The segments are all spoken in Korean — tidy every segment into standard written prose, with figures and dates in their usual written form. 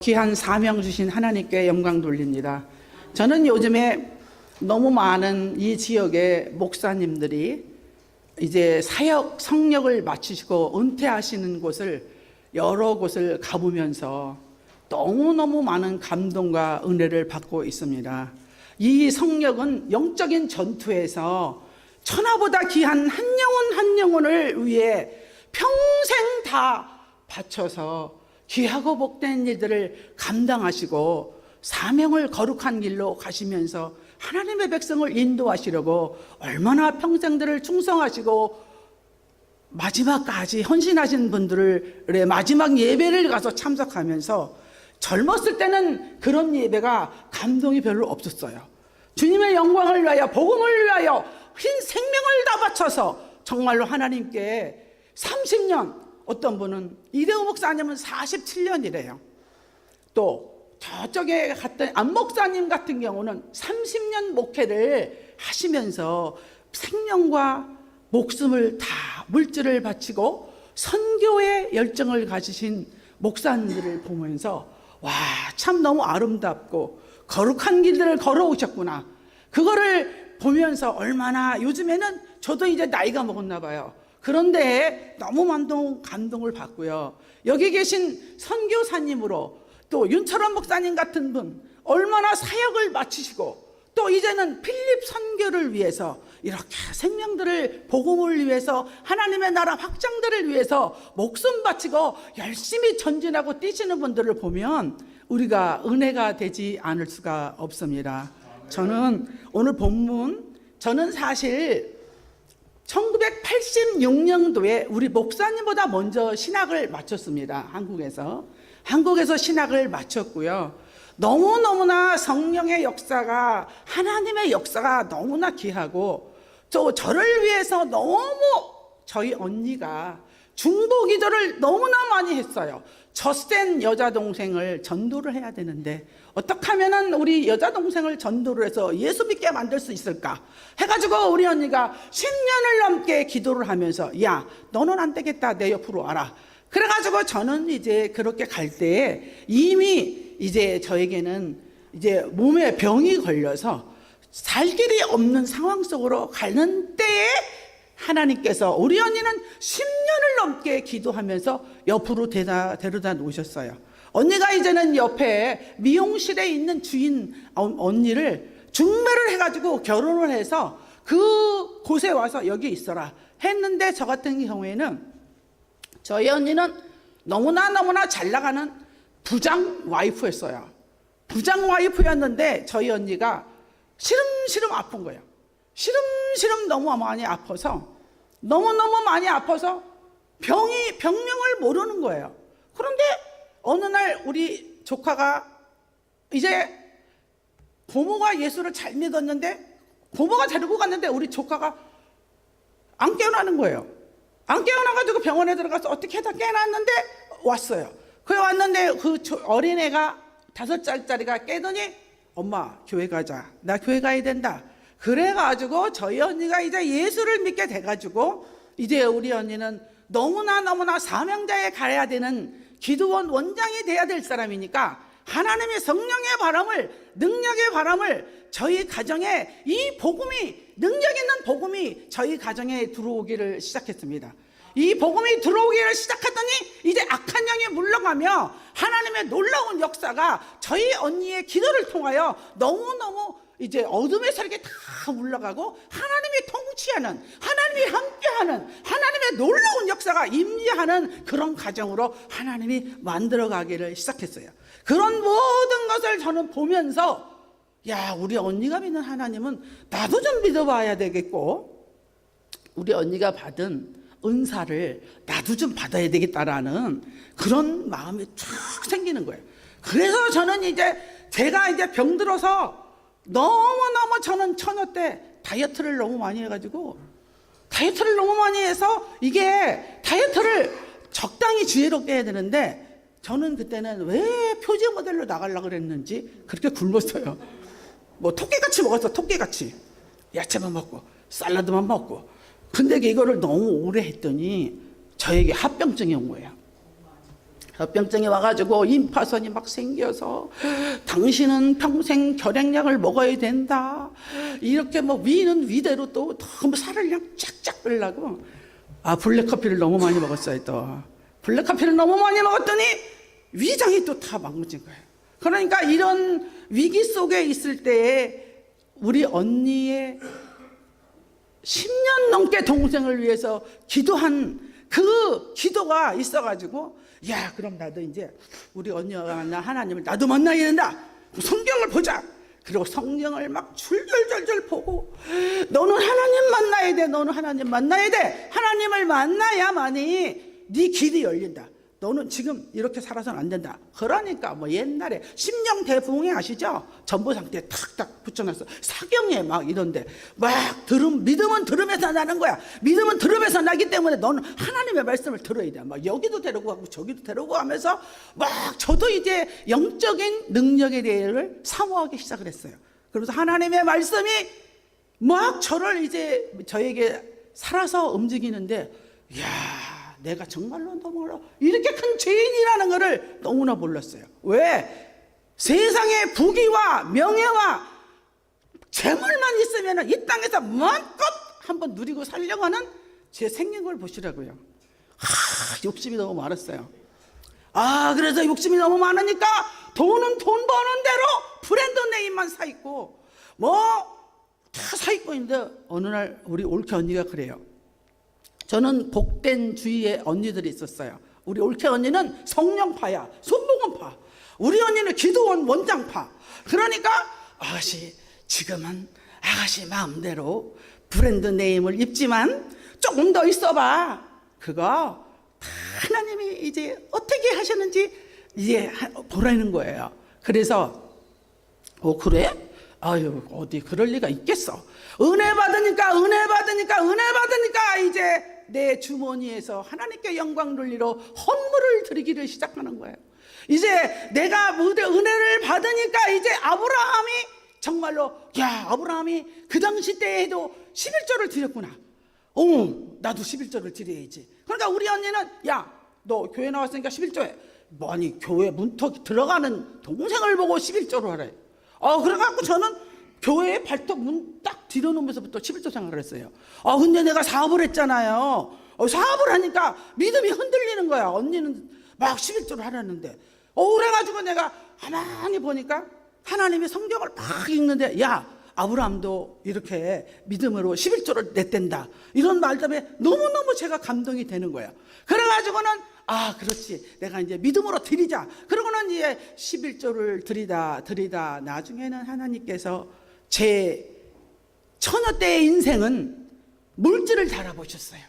귀한 사명 주신 하나님께 영광 돌립니다. 저는 요즘에 너무 많은 이 지역의 목사님들이 이제 사역 성역을 마치시고 은퇴하시는 곳을 여러 곳을 가보면서 너무너무 많은 감동과 은혜를 받고 있습니다. 이 성역은 영적인 전투에서 천하보다 귀한 한 영혼 한 영혼을 위해 평생 다 바쳐서 귀하고 복된 일들을 감당하시고 사명을 거룩한 길로 가시면서 하나님의 백성을 인도하시려고 얼마나 평생들을 충성하시고 마지막까지 헌신하신 분들의 마지막 예배를 가서 참석하면서 젊었을 때는 그런 예배가 감동이 별로 없었어요. 주님의 영광을 위하여 복음을 위하여 흰 생명을 다 바쳐서 정말로 하나님께 30년, 어떤 분은 이대호 목사님은 47년이래요. 또 저쪽에 갔던 안 목사님 같은 경우는 30년 목회를 하시면서 생명과 목숨을 다 물질을 바치고 선교의 열정을 가지신 목사님들을 보면서 와, 참 너무 아름답고 거룩한 길들을 걸어오셨구나. 그거를 보면서 얼마나 요즘에는 저도 이제 나이가 먹었나 봐요. 그런데 너무 감동을 받고요. 여기 계신 선교사님으로 또 윤철원 목사님 같은 분 얼마나 사역을 마치시고 또 이제는 필립 선교를 위해서 이렇게 생명들을 복음을 위해서 하나님의 나라 확장들을 위해서 목숨 바치고 열심히 전진하고 뛰시는 분들을 보면 우리가 은혜가 되지 않을 수가 없습니다. 저는 오늘 본문 저는 사실 1986년도에 우리 목사님보다 먼저 신학을 마쳤습니다. 한국에서 신학을 마쳤고요. 너무너무나 성령의 역사가 하나님의 역사가 너무나 귀하고 또 저를 위해서 너무 저희 언니가 중보 기도를 너무나 많이 했어요. 젖된 여자 동생을 전도를 해야 되는데 어떻게 하면 우리 여자 동생을 전도를 해서 예수 믿게 만들 수 있을까 해가지고 우리 언니가 10년을 넘게 기도를 하면서 야, 너는 안 되겠다, 내 옆으로 와라. 그래가지고 저는 이제 그렇게 갈 때에 이미 이제 저에게는 이제 몸에 병이 걸려서 살 길이 없는 상황 속으로 가는 때에 하나님께서 우리 언니는 10년을 넘게 기도하면서 옆으로 데려다 놓으셨어요. 언니가 이제는 옆에 미용실에 있는 주인 언니를 중매를 해가지고 결혼을 해서 그 곳에 와서 여기 있어라 했는데 저 같은 경우에는 저희 언니는 너무나 잘 나가는 부장 와이프였어요. 부장 와이프였는데 저희 언니가 시름시름 아픈 거예요. 시름시름 너무 많이 아파서 너무너무 많이 아파서 병명을 모르는 거예요. 그런데 어느 날 우리 조카가 이제 고모가 예수를 잘 믿었는데 고모가 데리고 갔는데 우리 조카가 안 깨어나는 거예요. 안 깨어나가지고 병원에 들어가서 어떻게 하다 깨어났는데 왔어요. 그래 왔는데 그 어린애가 5살짜리가 깨더니 엄마 교회 가자. 나 교회 가야 된다. 그래가지고 저희 언니가 이제 예수를 믿게 돼가지고 이제 우리 언니는 너무나 사명자에 가야 되는 기도원 원장이 돼야 될 사람이니까 하나님의 성령의 바람을 능력의 바람을 저희 가정에 이 복음이 능력 있는 복음이 저희 가정에 들어오기를 시작했습니다. 이 복음이 들어오기를 시작하더니 이제 악한 영이 물러가며 하나님의 놀라운 역사가 저희 언니의 기도를 통하여 너무너무 이제 어둠의 세력이 다 물러가고 하나님이 통치하는 하나님이 함께하는 하나님의 놀라운 역사가 임재하는 그런 가정으로 하나님이 만들어가기를 시작했어요. 그런 모든 것을 저는 보면서 야, 우리 언니가 믿는 하나님은 나도 좀 믿어봐야 되겠고 우리 언니가 받은 은사를 나도 좀 받아야 되겠다라는 그런 마음이 쫙 생기는 거예요. 그래서 저는 제가 이제 병들어서 너무너무 저는 처녀 때 다이어트를 너무 많이 해가지고 다이어트를 너무 많이 해서 이게 다이어트를 적당히 지혜롭게 해야 되는데 저는 그때는 왜 표지 모델로 나가려고 그랬는지 그렇게 굶었어요. 뭐 토끼같이 먹었어. 토끼같이 야채만 먹고 샐러드만 먹고. 근데 이거를 너무 오래 했더니 저에게 합병증이 온 거예요. 협병증이 와가지고 임파선이 막 생겨서 당신은 평생 결핵약을 먹어야 된다. 이렇게 뭐 위는 위대로 또 너무 살을 그냥 쫙쫙 빼려고. 블랙커피를 너무 많이 먹었어요. 또 블랙커피를 너무 많이 먹었더니 위장이 또 다 망가진 거예요. 그러니까 이런 위기 속에 있을 때에 우리 언니의 10년 넘게 동생을 위해서 기도한 그 기도가 있어가지고, 야, 그럼 나도 이제 우리 언니가 만나 하나님을 나도 만나야 된다. 성경을 보자. 그리고 성경을 막 줄줄줄줄 보고, 너는 하나님 만나야 돼. 너는 하나님 만나야 돼. 하나님을 만나야만이 네 길이 열린다. 너는 지금 이렇게 살아서는 안 된다. 그러니까 뭐 옛날에 심령대부흥회 아시죠? 전보상태에 탁탁 붙여놨어. 사경에 막 이런데 막 믿음은 들음에서 나는 거야. 믿음은 들음에서 나기 때문에 너는 하나님의 말씀을 들어야 돼. 막 여기도 데리고 가고 저기도 데리고 가면서 막 저도 이제 영적인 능력에 대해를 사모하기 시작을 했어요. 그러면서 하나님의 말씀이 막 저를 이제 저에게 살아서 움직이는데, 이야, 내가 정말로 너무 이렇게 큰 죄인이라는 것을 너무나 몰랐어요. 왜? 세상의 부귀와 명예와 재물만 있으면 이 땅에서 마음껏 한번 누리고 살려고 하는 제 생긴 걸 보시라고요. 욕심이 너무 많았어요. 그래서 욕심이 너무 많으니까 돈은 돈 버는 대로 브랜드 네임만 사 입고 뭐 다 사 입고 있는데, 어느 날 우리 올케 언니가 그래요. 저는 복된 주위에 언니들이 있었어요. 우리 올케 언니는 성령파야, 손목원파. 우리 언니는 기도원 원장파. 그러니까 아가씨, 지금은 아가씨 마음대로 브랜드 네임을 입지만 조금 더 있어봐. 그거 하나님이 이제 어떻게 하셨는지 이제 보라는 거예요. 그래서 그래? 아유, 어디 그럴 리가 있겠어. 은혜 받으니까 이제 내 주머니에서 하나님께 영광 돌리러 헌물을 드리기를 시작하는 거예요. 이제 내가 은혜를 받으니까 이제 아브라함이 정말로, 야, 아브라함이 그 당시 때에도 11조를 드렸구나. 나도 11조를 드려야지. 그러니까 우리 언니는, 야, 너 교회 나왔으니까 11조 해. 뭐, 아니, 교회 문턱 들어가는 동생을 보고 11조로 하래. 그래갖고 저는 교회에 발톱 문 딱 들여놓으면서부터 11조 생활을 했어요. 근데 내가 사업을 했잖아요. 사업을 하니까 믿음이 흔들리는 거야. 언니는 막 11조를 하라는데. 그래가지고 내가 가만히 보니까 하나님이 성경을 막 읽는데, 야, 아브라함도 이렇게 믿음으로 11조를 냈댄다. 이런 말들에 너무너무 제가 감동이 되는 거야. 그래가지고는, 그렇지. 내가 이제 믿음으로 드리자. 그러고는 이제 11조를 드리다 나중에는 하나님께서 제 처녀 때의 인생은 물질을 달아보셨어요.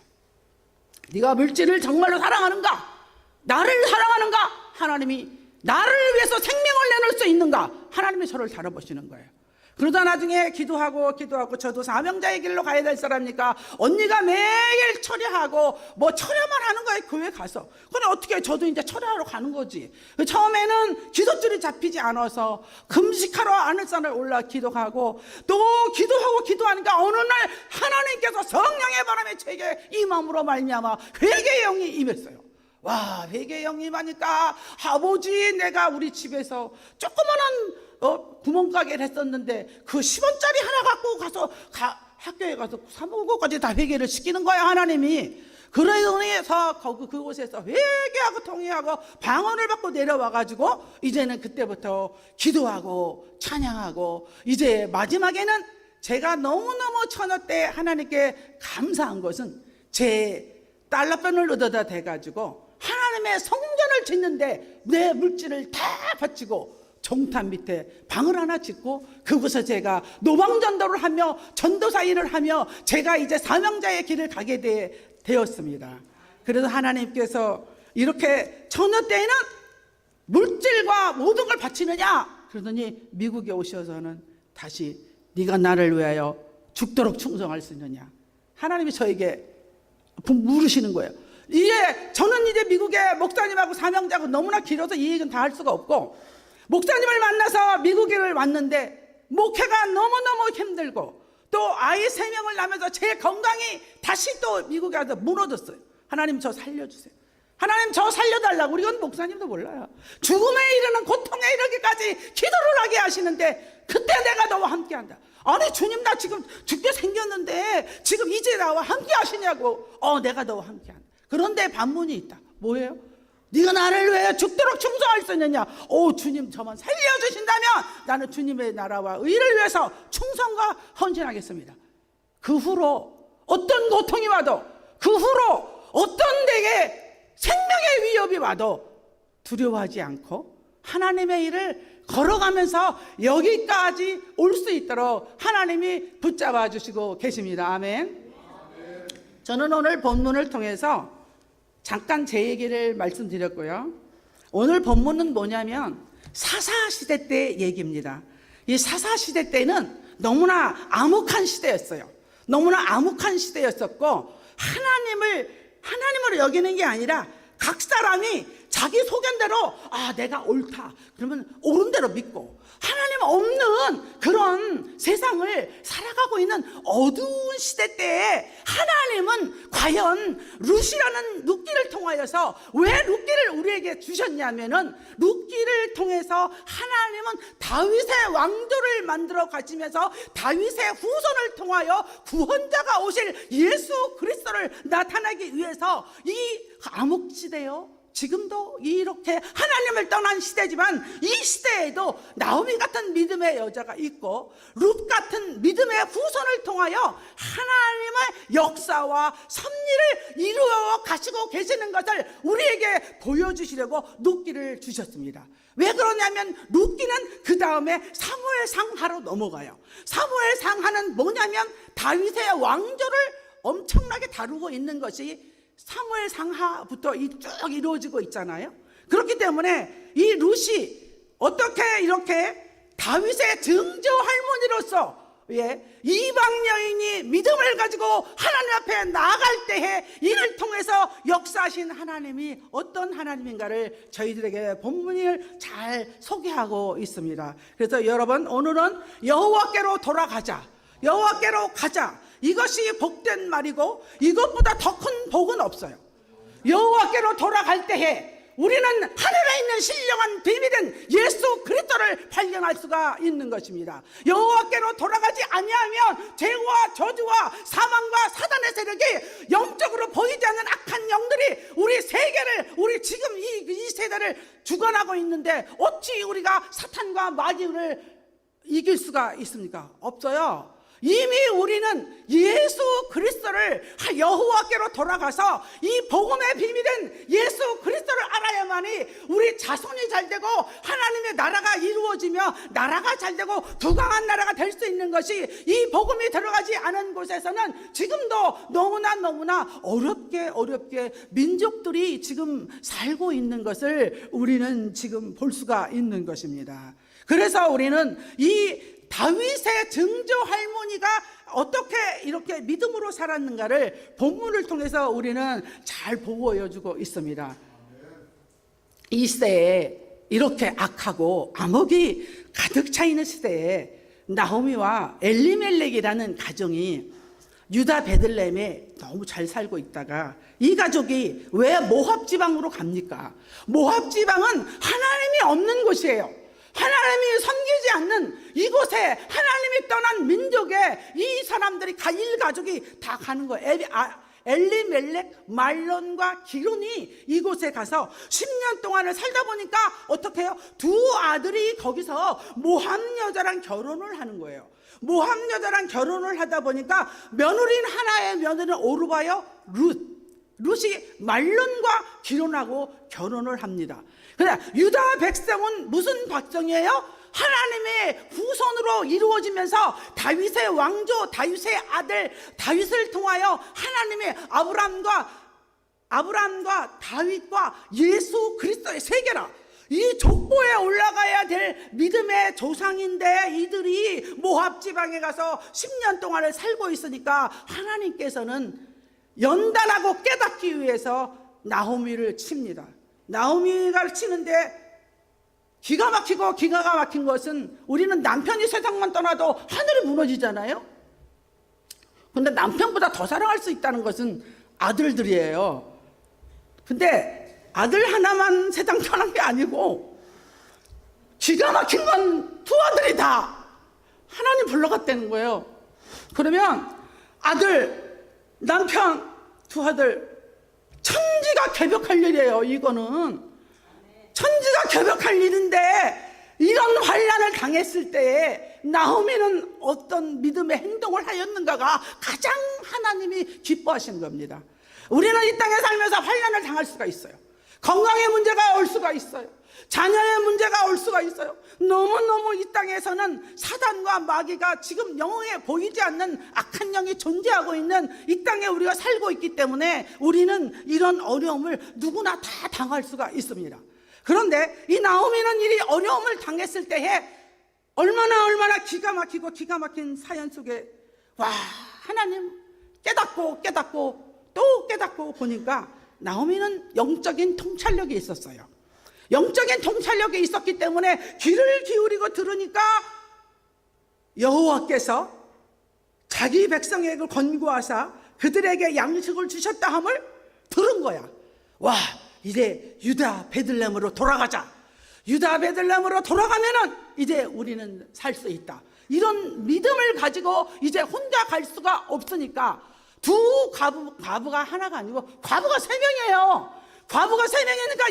네가 물질을 정말로 사랑하는가? 나를 사랑하는가? 하나님이 나를 위해서 생명을 내놓을 수 있는가? 하나님이 저를 달아보시는 거예요. 그러다 나중에 기도하고 저도 사명자의 길로 가야 될 사람이니까 언니가 매일 철야하고 뭐 철야만 하는 거예요. 교회 가서. 근데 어떻게 저도 이제 철야하러 가는 거지. 처음에는 기도줄이 잡히지 않아서 금식하러 하늘산을 올라 기도하고 또 기도하니까 어느 날 하나님께서 성령의 바람에 제게 이 마음으로 말미암아 회개의 영이 임했어요. 와, 회개의 영이 임하니까 아버지, 내가 우리 집에서 조그마한 구멍가게를 했었는데 그 10원짜리 하나 갖고 가서 학교에 가서 사 먹은 것까지 다 회개를 시키는 거야, 하나님이. 그래서 그곳에서 회개하고 통회하고 방언을 받고 내려와가지고 이제는 그때부터 기도하고 찬양하고, 이제 마지막에는 제가 너무너무 처녀 때 하나님께 감사한 것은 제 달러변을 얻어다 대가지고 하나님의 성전을 짓는데 내 물질을 다 바치고 정탑 밑에 방을 하나 짓고 그곳에 제가 노방전도를 하며 전도사 일을 하며 제가 이제 사명자의 길을 가게 되었습니다. 그래서 하나님께서 이렇게 처녀 때에는 물질과 모든 걸 바치느냐? 그러더니 미국에 오셔서는 다시 네가 나를 위하여 죽도록 충성할 수 있느냐? 하나님이 저에게 물으시는 거예요. 저는 이제 미국에 목사님하고 사명자고 너무나 길어서 이 얘기는 다 할 수가 없고, 목사님을 만나서 미국에 왔는데 목회가 너무너무 힘들고 또 아이 3명을 낳으면서 제 건강이 다시 또 미국에 와서 무너졌어요. 하나님 저 살려주세요. 하나님 저 살려달라고. 이건 목사님도 몰라요. 죽음에 이르는 고통에 이르기까지 기도를 하게 하시는데 그때 내가 너와 함께한다. 아니 주님 나 지금 죽게 생겼는데 지금 이제 나와 함께 하시냐고. 내가 너와 함께한다. 그런데 반문이 있다. 뭐예요? 네가 나를 왜 죽도록 충성할 수 있느냐. 주님 저만 살려주신다면 나는 주님의 나라와 의를 위해서 충성과 헌신하겠습니다. 그 후로 어떤 고통이 와도, 그 후로 어떤 내게 생명의 위협이 와도 두려워하지 않고 하나님의 일을 걸어가면서 여기까지 올 수 있도록 하나님이 붙잡아 주시고 계십니다. 아멘. 저는 오늘 본문을 통해서 잠깐 제 얘기를 말씀드렸고요. 오늘 본문은 뭐냐면 사사시대 때 얘기입니다. 이 사사시대 때는 너무나 암흑한 시대였어요. 너무나 암흑한 시대였었고 하나님으로 여기는 게 아니라 각 사람이 자기 소견대로 내가 옳다 그러면 옳은 대로 믿고 하나님 없는 그런 세상을 살아가고 있는 어두운 시대 때에 하나님은 과연 룻이라는 룻기를 통하여서 왜 룻기를 우리에게 주셨냐면은 룻기를 통해서 하나님은 다윗의 왕조를 만들어 가시면서 다윗의 후손을 통하여 구원자가 오실 예수 그리스도를 나타나기 위해서 이 암흑시대요, 지금도 이렇게 하나님을 떠난 시대지만 이 시대에도 나오미 같은 믿음의 여자가 있고 룻 같은 믿음의 후손을 통하여 하나님의 역사와 섭리를 이루어 가시고 계시는 것을 우리에게 보여주시려고 룻기를 주셨습니다. 왜 그러냐면 룻기는 그 다음에 사무엘상하로 넘어가요. 사무엘상하는 뭐냐면 다윗의 왕조를 엄청나게 다루고 있는 것이 사무엘상하부터 쭉 이루어지고 있잖아요. 그렇기 때문에 이 룻이 어떻게 이렇게 다윗의 증조 할머니로서 이방 여인이 믿음을 가지고 하나님 앞에 나아갈 때에 이를 통해서 역사하신 하나님이 어떤 하나님인가를 저희들에게 본문을 잘 소개하고 있습니다. 그래서 여러분 오늘은 여호와께로 돌아가자, 여호와께로 가자, 이것이 복된 말이고 이것보다 더 큰 복은 없어요. 여호와께로 돌아갈 때에 우리는 하늘에 있는 신령한 비밀인 예수 그리스도를 발견할 수가 있는 것입니다. 여호와께로 돌아가지 아니하면 죄와 저주와 사망과 사단의 세력이 영적으로 보이지 않는 악한 영들이 우리 세계를, 우리 지금 이 세대를 주관하고 있는데 어찌 우리가 사탄과 마귀를 이길 수가 있습니까? 없어요. 이미 우리는 예수 그리스도를 여호와께로 돌아가서 이 복음의 비밀은 예수 그리스도를 알아야만이 우리 자손이 잘되고 하나님의 나라가 이루어지며 나라가 잘되고 부강한 나라가 될 수 있는 것이 이 복음이 들어가지 않은 곳에서는 지금도 너무나 어렵게 민족들이 지금 살고 있는 것을 우리는 지금 볼 수가 있는 것입니다. 그래서 우리는 이 다윗의 증조 할머니가 어떻게 이렇게 믿음으로 살았는가를 본문을 통해서 우리는 잘 보여주고 있습니다. 이 시대에 이렇게 악하고 암흑이 가득 차 있는 시대에 나오미와 엘리멜렉이라는 가정이 유다 베들레헴에 너무 잘 살고 있다가 이 가족이 왜 모압 지방으로 갑니까? 모압 지방은 하나님이 없는 곳이에요. 하나님이 섬기지 않는 이곳에 하나님이 떠난 민족에 이 사람들이 일가족이 다 가는 거예요. 엘리멜렉, 말론과 기론이 이곳에 가서 10년 동안을 살다 보니까 어떻게 해요? 두 아들이 거기서 모함 여자랑 결혼을 하는 거예요. 모함 여자랑 결혼을 하다 보니까 며느리는 하나의 며느리는 오르바요 룻이 말론과 기론하고 결혼을 합니다. 그래, 유다 백성은 무슨 백성이에요? 하나님의 후손으로 이루어지면서 다윗의 왕조, 다윗의 아들 다윗을 통하여 하나님의 아브람과 다윗과 예수 그리스도의 세계라, 이 족보에 올라가야 될 믿음의 조상인데 이들이 모압 지방에 가서 10년 동안을 살고 있으니까 하나님께서는 연단하고 깨닫기 위해서 나오미를 칩니다. 나오미가 치는데 기가 막힌 것은 우리는 남편이 세상만 떠나도 하늘이 무너지잖아요. 근데 남편보다 더 사랑할 수 있다는 것은 아들들이에요. 근데 아들 하나만 세상 떠난 게 아니고 기가 막힌 건 두 아들이 다 하나님 불러갔다는 거예요. 그러면 아들, 남편, 두 아들 천지가 개벽할 일이에요. 이거는 천지가 개벽할 일인데 이런 환난을 당했을 때에 나오미는 어떤 믿음의 행동을 하였는가가 가장 하나님이 기뻐하시는 겁니다. 우리는 이 땅에 살면서 환난을 당할 수가 있어요. 건강의 문제가 올 수가 있어요. 자녀의 문제가 올 수가 있어요. 너무너무 이 땅에서는 사단과 마귀가 지금 영에 보이지 않는 악한 영이 존재하고 있는 이 땅에 우리가 살고 있기 때문에 우리는 이런 어려움을 누구나 다 당할 수가 있습니다. 그런데 이 나오미는 이 어려움을 당했을 때에 얼마나 기가 막히고 기가 막힌 사연 속에 와, 하나님 깨닫고 또 깨닫고 보니까 나오미는 영적인 통찰력이 있었어요. 영적인 통찰력이 있었기 때문에 귀를 기울이고 들으니까 여호와께서 자기 백성에게 권고하사 그들에게 양식을 주셨다 함을 들은 거야. 와, 이제 유다 베들레헴으로 돌아가자. 유다 베들레헴으로 돌아가면은 이제 우리는 살 수 있다. 이런 믿음을 가지고 이제 혼자 갈 수가 없으니까 두 과부가 하나가 아니고 과부가 3명이에요. 과부가 3명이니까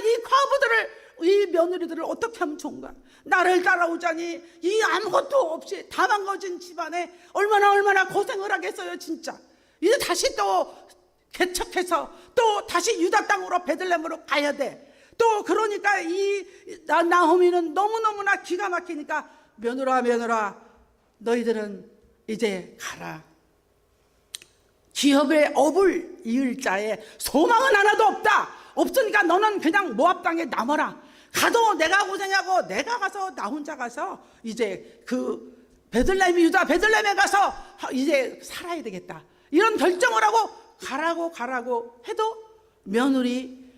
이 며느리들을 어떻게 하면 좋은가? 나를 따라오자니 이 아무것도 없이 다 망가진 집안에 얼마나 고생을 하겠어요, 진짜. 이제 다시 또 개척해서 또 다시 유다 땅으로 베들레헴으로 가야 돼. 또 그러니까 이 나오미는 너무너무나 기가 막히니까 며느라 너희들은 이제 가라. 기업의 업을 이을 자에 소망은 하나도 없으니까 너는 그냥 모압 땅에 남아라. 가도 내가 고생하고 내가 가서 나 혼자 가서 이제 그 유다 베들레헴에 가서 이제 살아야 되겠다. 이런 결정을 하고 가라고 해도 며느리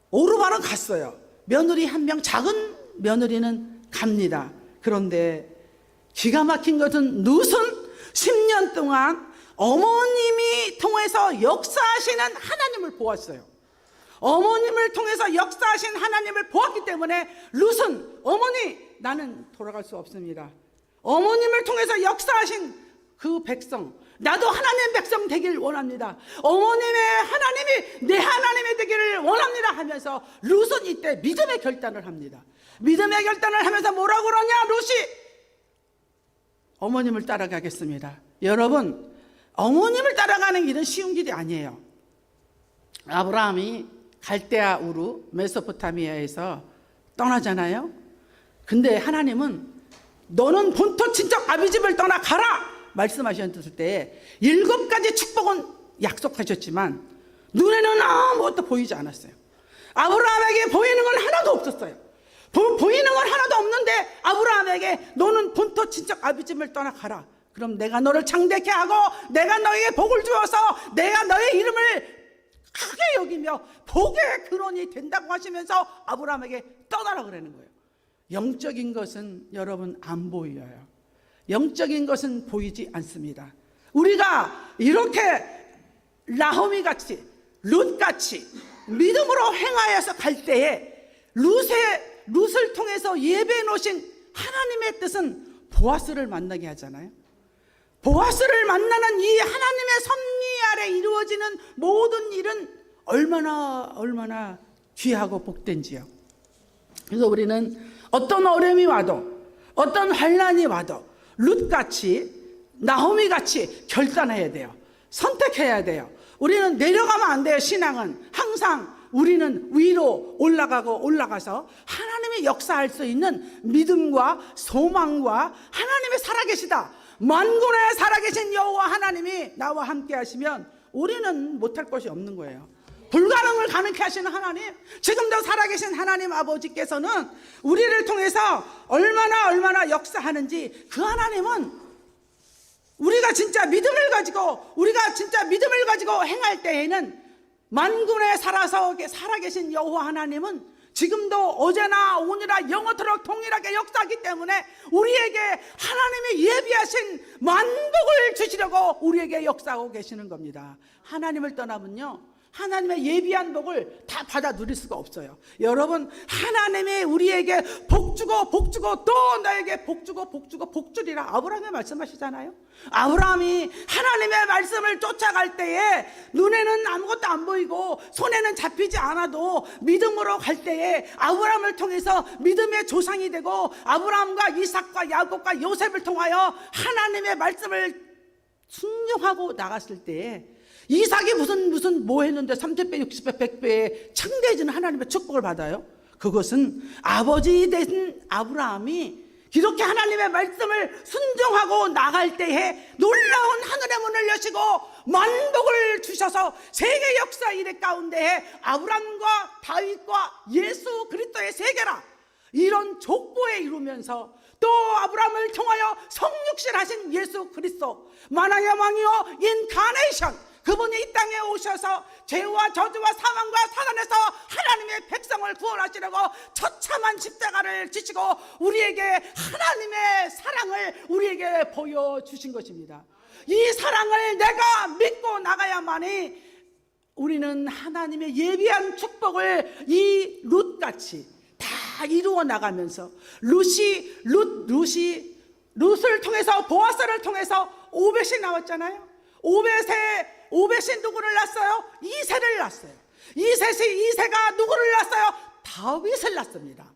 오르바는 갔어요. 며느리 한 명, 작은 며느리는 갑니다. 그런데 기가 막힌 것은 룻은 10년 동안 어머님이 통해서 역사하시는 하나님을 보았어요. 어머님을 통해서 역사하신 하나님을 보았기 때문에 룻은 어머니, 나는 돌아갈 수 없습니다. 어머님을 통해서 역사하신 그 백성, 나도 하나님의 백성 되길 원합니다. 어머님의 하나님이 내 하나님이 되기를 원합니다 하면서 룻은 이때 믿음의 결단을 합니다. 믿음의 결단을 하면서 뭐라고 그러냐? 룻이 어머님을 따라가겠습니다. 여러분, 어머님을 따라가는 길은 쉬운 길이 아니에요. 아브라함이 갈대아 우르 메소포타미아에서 떠나잖아요. 근데 하나님은 너는 본토 친척 아비집을 떠나 가라 말씀하셨을 때 7가지 축복은 약속하셨지만 눈에는 아무것도 보이지 않았어요. 아브라함에게 보이는 건 하나도 없었어요. 보이는 건 하나도 없는데 아브라함에게 너는 본토 친척 아비집을 떠나 가라. 그럼 내가 너를 창대케 하고 내가 너에게 복을 주어서 내가 너의 이름을 크게 여기며 복의 근원이 된다고 하시면서 아브라함에게 떠나라 그러는 거예요. 영적인 것은 여러분 안 보여요. 영적인 것은 보이지 않습니다. 우리가 이렇게 나오미 같이 룻 같이 믿음으로 행하여서 갈 때에 룻을 통해서 예배해 놓으신 하나님의 뜻은 보아스를 만나게 하잖아요. 보아스를 만나는 이 하나님의 섭리 아래 이루어지는 모든 일은 얼마나 귀하고 복된지요. 그래서 우리는 어떤 어려움이 와도 어떤 환난이 와도 룻같이 나오미같이 결단해야 돼요. 선택해야 돼요. 우리는 내려가면 안 돼요. 신앙은 항상 우리는 위로 올라가서 하나님이 역사할 수 있는 믿음과 소망과 하나님이 살아계시다. 만군의 살아계신 여호와 하나님이 나와 함께 하시면 우리는 못할 것이 없는 거예요. 불가능을 가능케 하시는 하나님, 지금도 살아계신 하나님 아버지께서는 우리를 통해서 얼마나 역사하는지 그 하나님은 우리가 진짜 믿음을 가지고 행할 때에는 만군의 살아계신 여호와 하나님은 지금도 어제나 오늘나 영원토록 동일하게 역사하기 때문에 우리에게 하나님이 예비하신 만복을 주시려고 우리에게 역사하고 계시는 겁니다. 하나님을 떠나면요 하나님의 예비한 복을 다 받아 누릴 수가 없어요. 여러분, 하나님이 우리에게 복 주고 또 너에게 복 주고 복 주리라 아브라함이 말씀하시잖아요. 아브라함이 하나님의 말씀을 쫓아갈 때에 눈에는 아무것도 안 보이고 손에는 잡히지 않아도 믿음으로 갈 때에 아브라함을 통해서 믿음의 조상이 되고 아브라함과 이삭과 야곱과 요셉을 통하여 하나님의 말씀을 순종하고 나갔을 때에 이삭이 무슨 뭐 했는데 30배, 60배, 100배의 창대해지는 하나님의 축복을 받아요. 그것은 아버지 된 아브라함이 이렇게 하나님의 말씀을 순종하고 나갈 때에 놀라운 하늘의 문을 여시고 만복을 주셔서 세계 역사 이래 가운데에 아브라함과 다윗과 예수 그리스도의 세계라 이런 족보에 이루면서 또 아브라함을 통하여 성육신하신 예수 그리스도 만왕의 왕이요 인카네이션 그분이 이 땅에 오셔서 죄와 저주와 사망과 사단에서 하나님의 백성을 구원하시려고 처참한 십자가를 지시고 우리에게 하나님의 사랑을 우리에게 보여주신 것입니다. 이 사랑을 내가 믿고 나가야만이 우리는 하나님의 예비한 축복을 이 룻같이 다 이루어 나가면서 룻을 통해서 보아스를 통해서 오벳이 나왔잖아요. 오벳이 누구를 낳았어요? 이새를 낳았어요. 이새가 누구를 낳았어요? 다윗을 낳습니다.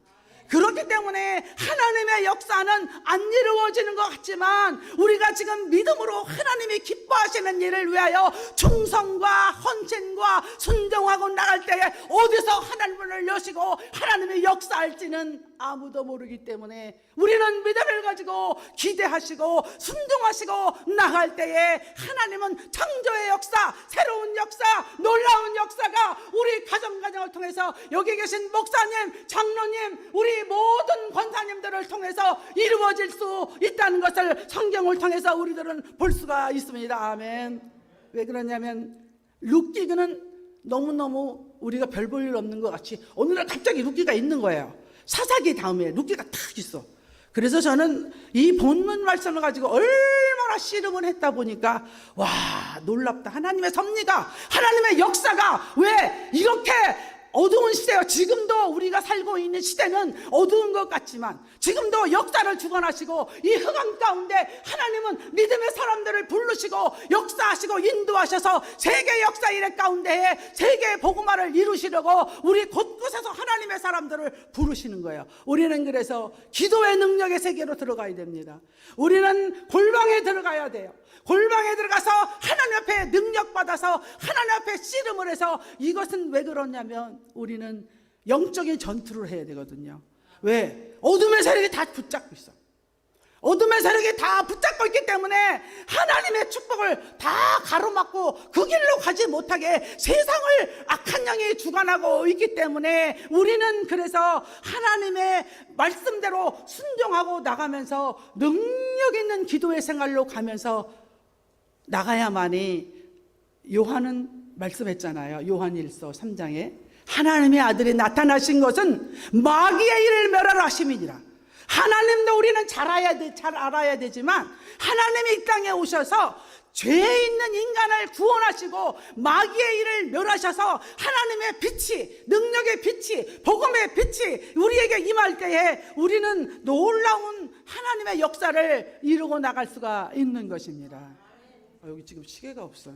그렇기 때문에 하나님의 역사는 안 이루어지는 것 같지만 우리가 지금 믿음으로 하나님이 기뻐하시는 일을 위하여 충성과 헌신과 순종하고 나갈 때에 어디서 하나님을 여시고 하나님의 역사할지는 아무도 모르기 때문에 우리는 믿음을 가지고 기대하시고 순종하시고 나갈 때에 하나님은 창조의 역사, 새로운 역사, 놀라운 역사가 우리 가정을 통해서 여기 계신 목사님, 장로님, 우리 모든 권사님들을 통해서 이루어질 수 있다는 것을 성경을 통해서 우리들은 볼 수가 있습니다. 아멘. 왜 그러냐면 룻기는 너무너무 우리가 별 볼 일 없는 것 같이 오늘날 갑자기 룻기가 있는 거예요. 사사기 다음에 룻기가 탁 있어. 그래서 저는 이 본문 말씀을 가지고 얼마나 씨름을 했다 보니까 와 놀랍다. 하나님의 섭리가 하나님의 역사가 왜 이렇게 어두운 시대요. 지금도 우리가 살고 있는 시대는 어두운 것 같지만 지금도 역사를 주관하시고 이 흑암 가운데 하나님은 믿음의 사람들을 부르시고 역사하시고 인도하셔서 세계 역사 이래 가운데에 세계의 복음화를 이루시려고 우리 곳곳에서 하나님의 사람들을 부르시는 거예요. 우리는 그래서 기도의 능력의 세계로 들어가야 됩니다. 우리는 골방에 들어가야 돼요. 골방에 들어가서 하나님 앞에 능력받아서 하나님 앞에 씨름을 해서 이것은 왜 그러냐면 우리는 영적인 전투를 해야 되거든요. 왜? 어둠의 세력이 다 붙잡고 있어. 어둠의 세력이 다 붙잡고 있기 때문에 하나님의 축복을 다 가로막고 그 길로 가지 못하게 세상을 악한 영이 주관하고 있기 때문에 우리는 그래서 하나님의 말씀대로 순종하고 나가면서 능력 있는 기도의 생활로 가면서 나가야만이 요한은 말씀했잖아요. 요한일서 3장에 하나님의 아들이 나타나신 것은 마귀의 일을 멸하라 하심이니라. 하나님도 우리는 잘 알아야 되지만 하나님이 이 땅에 오셔서 죄 있는 인간을 구원하시고 마귀의 일을 멸하셔서 하나님의 빛이, 능력의 빛이, 복음의 빛이 우리에게 임할 때에 우리는 놀라운 하나님의 역사를 이루고 나갈 수가 있는 것입니다. 여기 지금 시계가 없어요.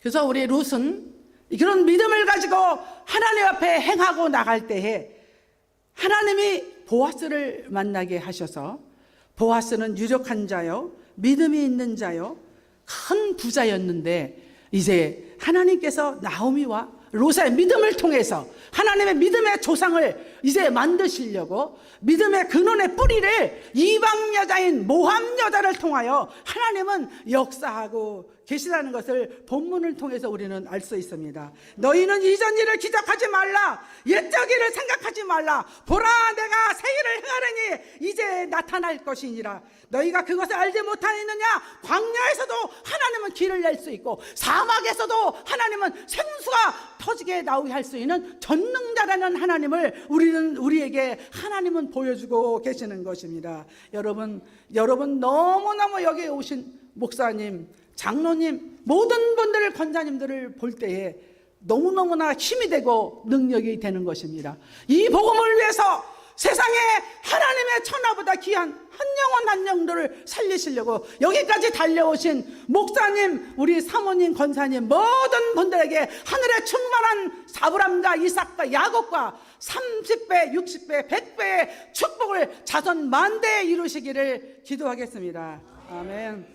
그래서 우리 룻은 그런 믿음을 가지고 하나님 앞에 행하고 나갈 때에 하나님이 보아스를 만나게 하셔서 보아스는 유력한 자요, 믿음이 있는 자요, 큰 부자였는데 이제 하나님께서 나오미와 롯의 믿음을 통해서 하나님의 믿음의 조상을 이제 만드시려고 믿음의 근원의 뿌리를 이방 여자인 모함 여자를 통하여 하나님은 역사하고 계시다는 것을 본문을 통해서 우리는 알 수 있습니다. 너희는 이전 일을 기억하지 말라. 옛적 일을 생각하지 말라. 보라 내가 새 일을 행하려니 이제 나타날 것이니라. 너희가 그것을 알지 못하느냐. 광야에서도 하나님은 길을 낼 수 있고 사막에서도 하나님은 생수가 터지게 나오게 할 수 있는 전능자라는 하나님을 우리에게 하나님은 보여주고 계시는 것입니다. 여러분 너무너무 여기에 오신 목사님, 장로님, 모든 분들, 권사님들을 볼 때에 너무너무나 힘이 되고 능력이 되는 것입니다. 이 복음을 위해서 세상에 하나님의 천하보다 귀한 한 영혼 한 영혼들을 살리시려고 여기까지 달려오신 목사님, 우리 사모님, 권사님 모든 분들에게 하늘의 충만한 아브람과 이삭과 야곱과 30배, 60배, 100배의 축복을 자손 만대에 이루시기를 기도하겠습니다. 아멘.